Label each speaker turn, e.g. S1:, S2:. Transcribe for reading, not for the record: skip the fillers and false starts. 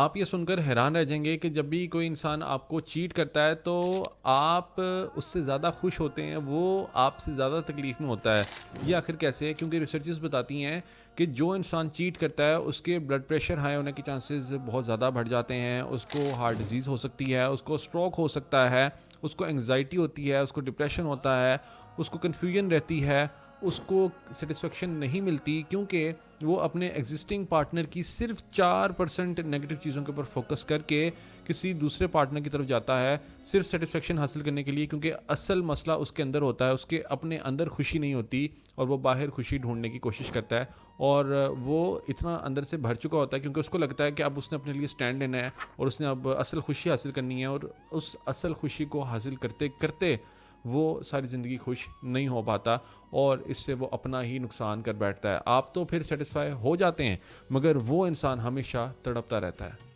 S1: आप ये सुनकर हैरान रह जाएँगे कि जब भी कोई इंसान आपको चीट करता है तो आप उससे ज़्यादा खुश होते हैं, वो आपसे ज़्यादा तकलीफ़ में होता है। ये आखिर कैसे है? क्योंकि रिसर्चेज़ बताती हैं कि जो इंसान चीट करता है उसके ब्लड प्रेशर हाई होने के चांसेस बहुत ज़्यादा बढ़ जाते हैं, उसको हार्ट डिज़ीज़ हो सकती है, उसको स्ट्रोक हो सकता है, उसको एंग्ज़ायटी होती है, उसको डिप्रेशन होता है, उसको कन्फ्यूजन रहती है, उसको सैटिस्फैक्शन नहीं मिलती क्योंकि वो अपने एग्जिस्टिंग पार्टनर की सिर्फ 4% नेगेटिव चीज़ों के ऊपर फोकस करके किसी दूसरे पार्टनर की तरफ जाता है सिर्फ सेटिस्फेक्शन हासिल करने के लिए, क्योंकि असल मसला उसके अंदर होता है, उसके अपने अंदर खुशी नहीं होती और वो बाहर खुशी ढूंढने की कोशिश करता है। और वो इतना अंदर से भर चुका होता है क्योंकि उसको लगता है कि अब उसने अपने लिए स्टैंड लेना है और उसने अब असल खुशी हासिल करनी है, और उस असल खुशी को हासिल करते करते वो सारी ज़िंदगी खुश नहीं हो पाता और इससे वो अपना ही नुकसान कर बैठता है। आप तो फिर सेटिस्फाई हो जाते हैं, मगर वो इंसान हमेशा तड़पता रहता है।